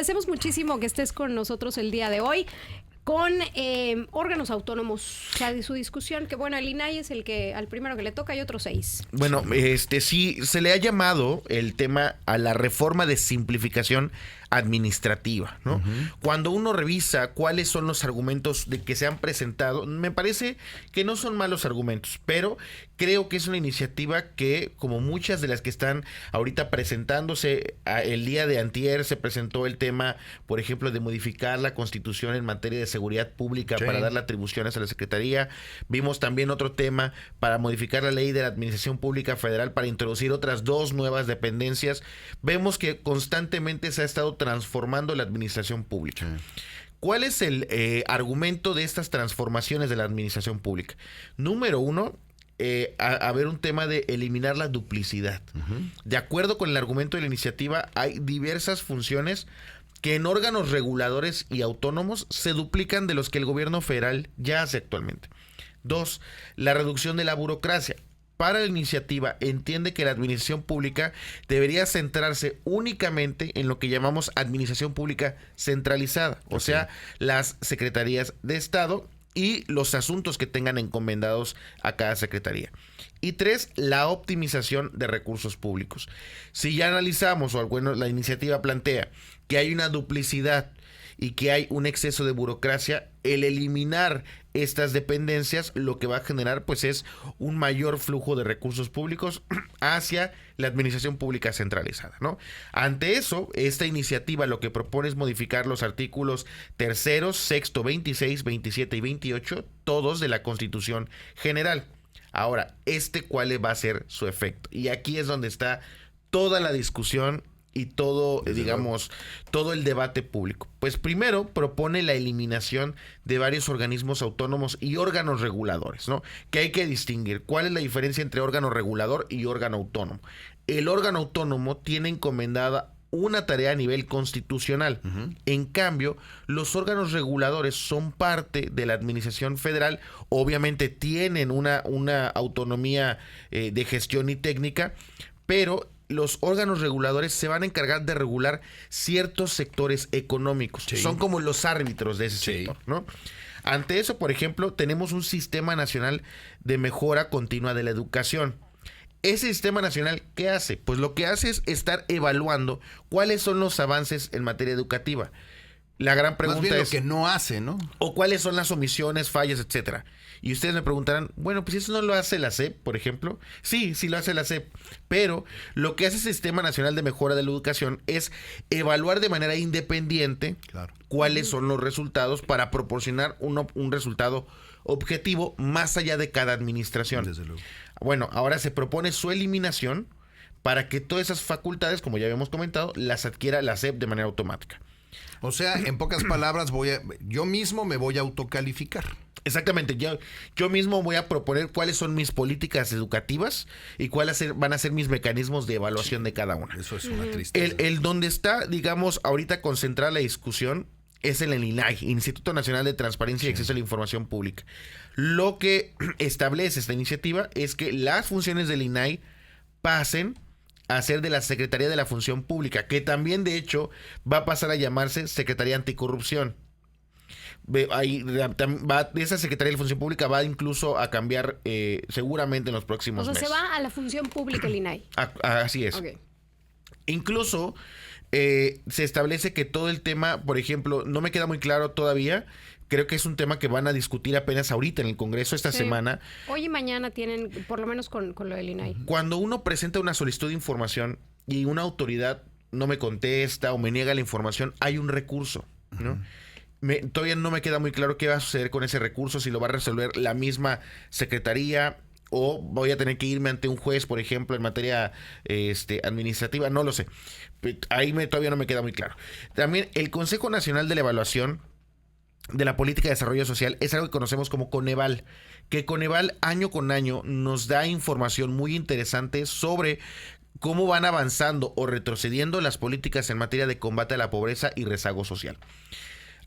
agradecemos muchísimo que estés con nosotros el día de hoy con órganos autónomos, o sea, de su discusión, que bueno, el INAI es al primero que le toca y otros 6. Bueno, sí, se le ha llamado el tema a la reforma de simplificación administrativa, ¿no? Cuando uno revisa cuáles son los argumentos de que se han presentado, me parece que no son malos argumentos, pero creo que es una iniciativa que, como muchas de las que están ahorita presentándose, el día de antier se presentó el tema, por ejemplo, de modificar la Constitución en materia de seguridad pública para darle atribuciones a la Secretaría. Vimos también otro tema para modificar la ley de la Administración Pública Federal para introducir otras 2 nuevas dependencias. Vemos que constantemente se ha estado transformando la administración pública. ¿Cuál es el argumento de estas transformaciones de la administración pública? Número 1, haber un tema de eliminar la duplicidad. De acuerdo con el argumento de la iniciativa, hay diversas funciones que en órganos reguladores y autónomos se duplican de los que el gobierno federal ya hace actualmente. 2, la reducción de la burocracia. Para la iniciativa entiende que la administración pública debería centrarse únicamente en lo que llamamos administración pública centralizada, o sea, las secretarías de Estado y los asuntos que tengan encomendados a cada secretaría. Y 3, la optimización de recursos públicos. Si ya analizamos, o bueno, la iniciativa plantea que hay una duplicidad y que hay un exceso de burocracia, el eliminar estas dependencias lo que va a generar pues es un mayor flujo de recursos públicos hacia la administración pública centralizada, ¿no? Ante eso, esta iniciativa lo que propone es modificar los artículos 3º, 6º, 26, 27 y 28, todos de la Constitución General. Ahora, ¿cuál va a ser su efecto? Y aquí es donde está toda la discusión y todo, digamos, todo el debate público. Pues primero propone la eliminación de varios organismos autónomos y órganos reguladores, ¿no? Que hay que distinguir. ¿Cuál es la diferencia entre órgano regulador y órgano autónomo? El órgano autónomo tiene encomendada una tarea a nivel constitucional. En cambio, los órganos reguladores son parte de la administración federal. Obviamente tienen una autonomía de gestión y técnica, pero los órganos reguladores se van a encargar de regular ciertos sectores económicos. Son como los árbitros de ese sector, ¿no? Ante eso, por ejemplo, tenemos un Sistema Nacional de Mejora Continua de la Educación. Ese Sistema Nacional, ¿qué hace? Pues lo que hace es estar evaluando cuáles son los avances en materia educativa. La gran pregunta más bien es lo que no hace, ¿no? O cuáles son las omisiones, fallas, etcétera. Y ustedes me preguntarán, bueno, pues eso no lo hace la SEP, por ejemplo. Sí lo hace la SEP, pero lo que hace el Sistema Nacional de Mejora de la Educación es evaluar de manera independiente cuáles son los resultados para proporcionar un resultado objetivo más allá de cada administración. Desde luego. Bueno, ahora se propone su eliminación para que todas esas facultades, como ya habíamos comentado, las adquiera la SEP de manera automática. O sea, en pocas palabras, yo mismo me voy a autocalificar. Exactamente, yo mismo voy a proponer cuáles son mis políticas educativas y cuáles van a ser mis mecanismos de evaluación de cada una. Eso es una tristeza. El donde está, digamos, ahorita concentrada la discusión es en el INAI, Instituto Nacional de Transparencia y Acceso a la Información Pública. Lo que establece esta iniciativa es que las funciones del INAI pasen a ser de la Secretaría de la Función Pública, que también de hecho va a pasar a llamarse Secretaría Anticorrupción. Esa Secretaría de la Función Pública va incluso a cambiar seguramente en los próximos meses. O sea, se va a la función pública el INAI. Así es. Okay. Incluso se establece que todo el tema, por ejemplo, no me queda muy claro todavía. Creo que es un tema que van a discutir apenas ahorita en el Congreso esta semana. Hoy y mañana tienen, por lo menos con lo del INAI. Cuando uno presenta una solicitud de información y una autoridad no me contesta o me niega la información, hay un recurso, ¿no? Todavía no me queda muy claro qué va a suceder con ese recurso, si lo va a resolver la misma secretaría o voy a tener que irme ante un juez, por ejemplo, en materia administrativa, no lo sé. Ahí todavía no me queda muy claro. También el Consejo Nacional de la Evaluación de la Política de Desarrollo Social es algo que conocemos como Coneval, que Coneval año con año nos da información muy interesante sobre cómo van avanzando o retrocediendo las políticas en materia de combate a la pobreza y rezago social.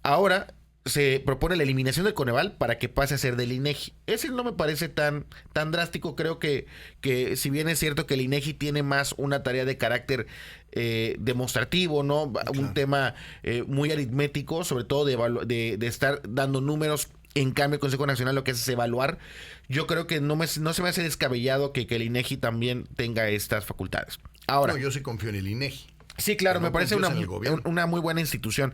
Ahora, se propone la eliminación del Coneval para que pase a ser del INEGI. Ese no me parece tan drástico. Creo que si bien es cierto que el INEGI tiene más una tarea de carácter demostrativo, ¿no? Claro. Un tema muy aritmético, sobre todo de estar dando números. En cambio, el Consejo Nacional lo que hace es evaluar. Yo creo que no se me hace descabellado que el INEGI también tenga estas facultades. Ahora, no, yo sí confío en el INEGI. Sí, claro, me parece una muy buena institución.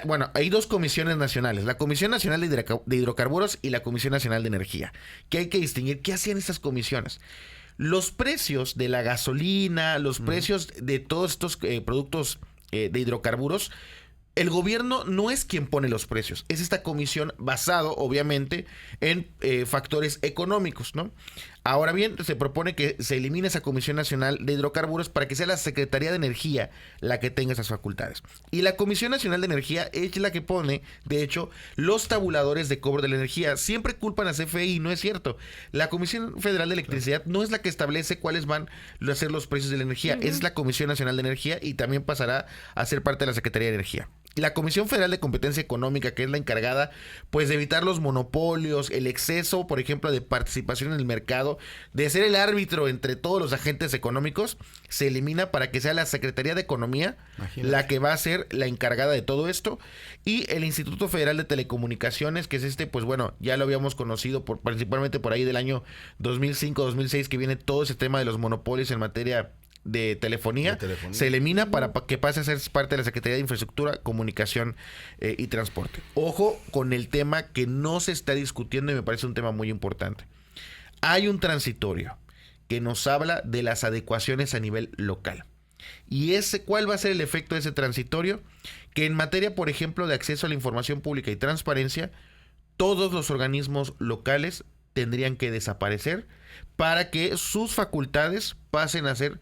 Bueno, hay dos comisiones nacionales, la Comisión Nacional de Hidrocarburos y la Comisión Nacional de Energía, que hay que distinguir. ¿Qué hacían estas comisiones? Los precios de la gasolina, los precios de todos estos productos de hidrocarburos, el gobierno no es quien pone los precios, es esta comisión basado, obviamente, en factores económicos, ¿no? Ahora bien, se propone que se elimine esa Comisión Nacional de Hidrocarburos para que sea la Secretaría de Energía la que tenga esas facultades. Y la Comisión Nacional de Energía es la que pone, de hecho, los tabuladores de cobro de la energía. Siempre culpan a CFE, no es cierto. La Comisión Federal de Electricidad no es la que establece cuáles van a ser los precios de la energía. Esa es la Comisión Nacional de Energía y también pasará a ser parte de la Secretaría de Energía. La Comisión Federal de Competencia Económica, que es la encargada pues de evitar los monopolios, el exceso, por ejemplo, de participación en el mercado, de ser el árbitro entre todos los agentes económicos, se elimina para que sea la Secretaría de Economía la que va a ser la encargada de todo esto. Y el Instituto Federal de Telecomunicaciones, que es pues bueno, ya lo habíamos conocido principalmente por ahí del año 2005-2006, que viene todo ese tema de los monopolios en materia de telefonía, se elimina para que pase a ser parte de la Secretaría de Infraestructura, Comunicación y Transporte. Ojo con el tema que no se está discutiendo y me parece un tema muy importante. Hay un transitorio que nos habla de las adecuaciones a nivel local. ¿Y cuál va a ser el efecto de ese transitorio? Que en materia, por ejemplo, de acceso a la información pública y transparencia, todos los organismos locales tendrían que desaparecer para que sus facultades pasen a ser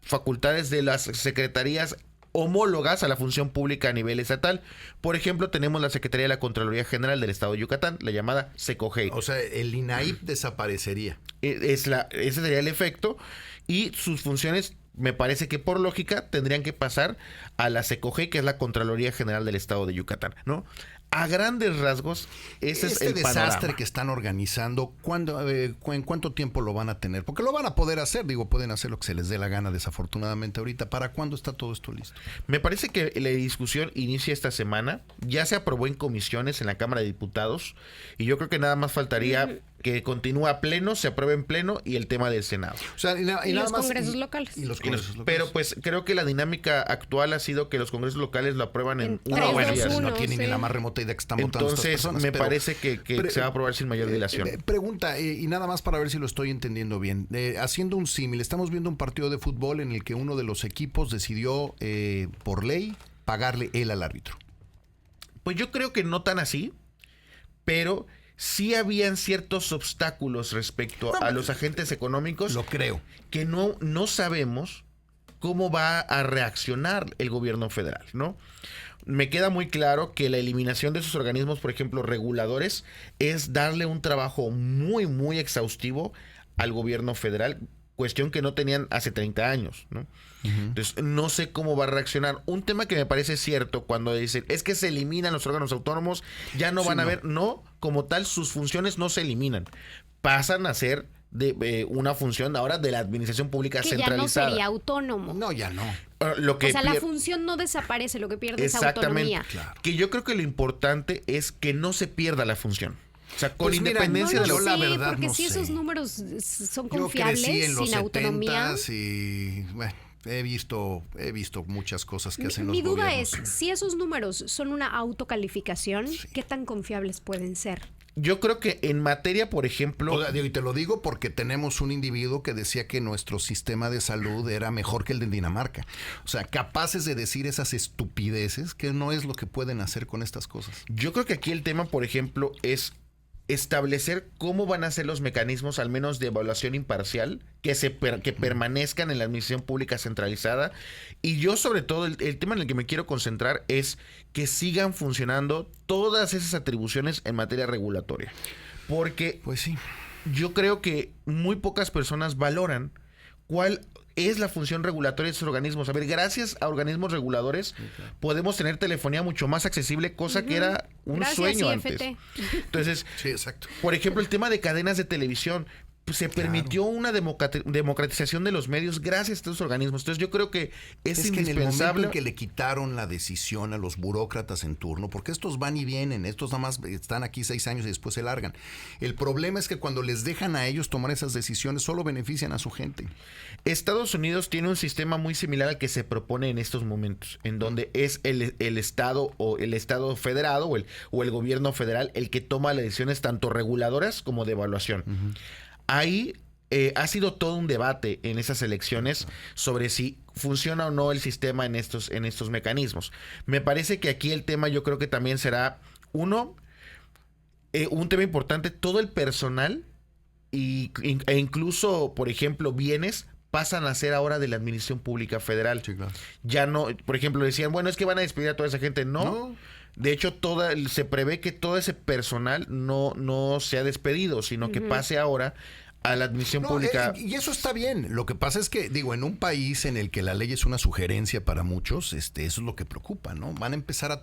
facultades de las secretarías homólogas a la función pública a nivel estatal. Por ejemplo, tenemos la Secretaría de la Contraloría General del Estado de Yucatán, la llamada SECOGEI. O sea, el INAIP desaparecería. Ese sería el efecto y sus funciones, me parece que por lógica tendrían que pasar a la SECOGEI, que es la Contraloría General del Estado de Yucatán, ¿no? A grandes rasgos, ese es el desastre panorama que están organizando. ¿En cuánto tiempo lo van a tener? Porque lo van a poder hacer, pueden hacer lo que se les dé la gana, desafortunadamente ahorita. ¿Para cuándo está todo esto listo? Me parece que la discusión inicia esta semana. Ya se aprobó en comisiones en la Cámara de Diputados y yo creo que nada más faltaría que continúe a pleno, se apruebe en pleno y el tema del Senado. O sea, y los congresos locales. Pero pues creo que la dinámica actual ha sido que los congresos locales lo aprueban en 1 o 2 días. No tienen ni la más remota idea que están votando estas personas. Entonces, me parece que se va a aprobar sin mayor dilación. Pregunta, y nada más para ver si lo estoy entendiendo bien. Haciendo un símil, estamos viendo un partido de fútbol en el que uno de los equipos decidió, por ley, pagarle él al árbitro. Pues yo creo que no tan así, pero sí habían ciertos obstáculos respecto a los agentes económicos. Lo creo. Que no sabemos cómo va a reaccionar el gobierno federal, ¿no? Me queda muy claro que la eliminación de esos organismos, por ejemplo, reguladores, es darle un trabajo muy, muy exhaustivo al gobierno federal, cuestión que no tenían hace 30 años, ¿no? Entonces, no sé cómo va a reaccionar. Un tema que me parece cierto cuando dicen, es que se eliminan los órganos autónomos, ya no van a ver, no, como tal, sus funciones no se eliminan, pasan a ser de una función ahora de la administración pública que centralizada. Ya no sería autónomo. No, ya no. La función no desaparece, lo que pierde es autonomía. Claro. Que yo creo que lo importante es que no se pierda la función. O sea, con independencia de la verdad, porque no si sé. esos números son confiables, yo crecí en los sin autonomía. Y bueno, he visto muchas cosas que hacen los gobiernos. Mi duda es, si esos números son una autocalificación, ¿qué tan confiables pueden ser? Yo creo que en materia, por ejemplo... Y te lo digo porque tenemos un individuo que decía que nuestro sistema de salud era mejor que el de Dinamarca. O sea, capaces de decir esas estupideces, que no es lo que pueden hacer con estas cosas. Yo creo que aquí el tema, por ejemplo, es establecer cómo van a ser los mecanismos, al menos de evaluación imparcial, que permanezcan en la administración pública centralizada. Y yo, sobre todo, el tema en el que me quiero concentrar es que sigan funcionando todas esas atribuciones en materia regulatoria. Porque pues sí, yo creo que muy pocas personas valoran cuál es la función regulatoria de esos organismos. A ver, gracias a organismos reguladores podemos tener telefonía mucho más accesible, cosa que era un Gracias, sueño IFT. antes. Entonces, Sí, exacto. por ejemplo, el tema de cadenas de televisión. Pues se permitió una democratización de los medios gracias a estos organismos. Entonces yo creo que es que en el momento indispensable. en que le quitaron la decisión a los burócratas en turno, porque estos van y vienen, estos nada más están aquí 6 años y después se largan. El problema es que cuando les dejan a ellos tomar esas decisiones, solo benefician a su gente. Estados Unidos tiene un sistema muy similar al que se propone en estos momentos, en donde es el Estado o el Estado federado o el gobierno federal el que toma las decisiones tanto reguladoras como de evaluación. Ahí ha sido todo un debate en esas elecciones sobre si funciona o no el sistema en estos mecanismos. Me parece que aquí el tema yo creo que también será, un tema importante, todo el personal e incluso, por ejemplo, bienes pasan a ser ahora de la Administración Pública Federal. Sí, claro. Ya no, por ejemplo, decían, bueno, es que van a despedir a toda esa gente. No. No. De hecho, se prevé que todo ese personal no sea despedido, sino que pase ahora a la Administración Pública. Y eso está bien. Lo que pasa es que, digo, en un país en el que la ley es una sugerencia para muchos, eso es lo que preocupa, ¿no? Van a empezar a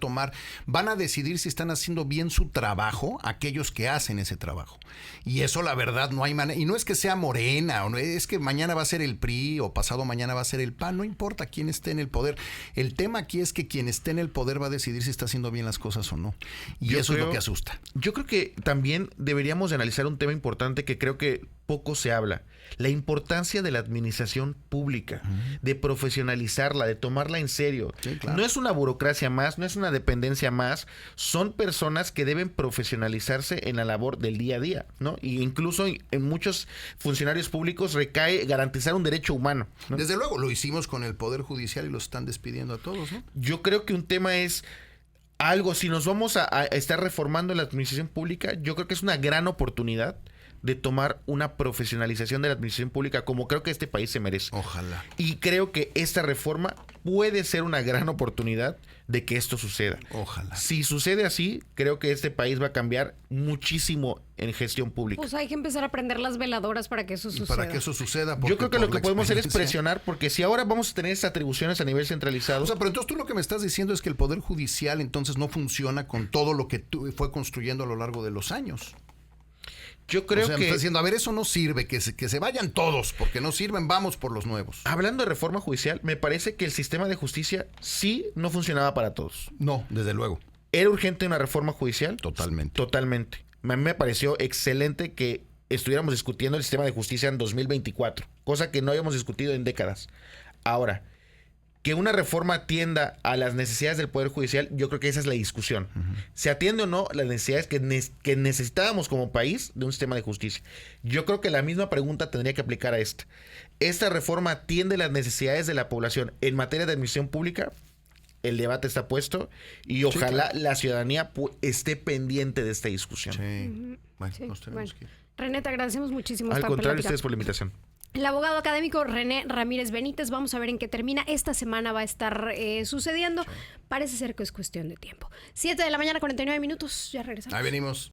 van a decidir si están haciendo bien su trabajo aquellos que hacen ese trabajo. Y eso, la verdad, no hay manera. Y no es que sea Morena, o no es que mañana va a ser el PRI o pasado mañana va a ser el PAN, no importa quién esté en el poder. El tema aquí es que quien esté en el poder va a decidir si está haciendo bien las cosas o no. Y eso es lo que asusta. Yo creo que también deberíamos de analizar un tema importante que creo que poco se habla. La importancia de la administración pública, de profesionalizarla, de tomarla en serio. Sí, claro. No es una burocracia más, no es una dependencia más. Son personas que deben profesionalizarse en la labor del día a día, ¿no? Y incluso en muchos funcionarios públicos recae garantizar un derecho humano, ¿no? Desde luego, lo hicimos con el Poder Judicial y los están despidiendo a todos, ¿no? Yo creo que un tema es algo, si nos vamos a estar reformando la administración pública, yo creo que es una gran oportunidad de tomar una profesionalización de la administración pública como creo que este país se merece. Ojalá. Y creo que esta reforma puede ser una gran oportunidad de que esto suceda. Ojalá. Si sucede así, creo que este país va a cambiar muchísimo en gestión pública. Pues hay que empezar a prender las veladoras para que eso suceda. Para que eso suceda. Yo creo que lo por que la podemos hacer es experiencia. presionar, porque si ahora vamos a tener esas atribuciones a nivel centralizado. O sea, pero entonces tú lo que me estás diciendo es que el Poder Judicial entonces no funciona con todo lo que fue construyendo a lo largo de los años. Yo creo me que, está diciendo, a ver, eso no sirve, que se vayan todos, porque no sirven, vamos por los nuevos. hablando de reforma judicial, me parece que el sistema de justicia sí no funcionaba para todos. No, desde luego. ¿Era urgente una reforma judicial? Totalmente. Totalmente. A mí me pareció excelente que estuviéramos discutiendo el sistema de justicia en 2024, cosa que no habíamos discutido en décadas. Ahora, que una reforma atienda a las necesidades del Poder Judicial, yo creo que esa es la discusión. ¿Se atiende o no las necesidades que necesitábamos como país de un sistema de justicia? Yo creo que la misma pregunta tendría que aplicar a esta. ¿Esta reforma atiende las necesidades de la población en materia de administración pública? El debate está puesto y ojalá la ciudadanía esté pendiente de esta discusión. Sí. Bueno, Sí, nos tenemos bueno. que ir. René, te agradecemos muchísimo Al esta contrario, plática. ustedes por la invitación. El abogado académico René Ramírez Benítez, vamos a ver en qué termina. Esta semana va a estar sucediendo. Parece ser que es cuestión de tiempo. 7 de la mañana, 49 minutos. Ya regresamos. Ahí venimos.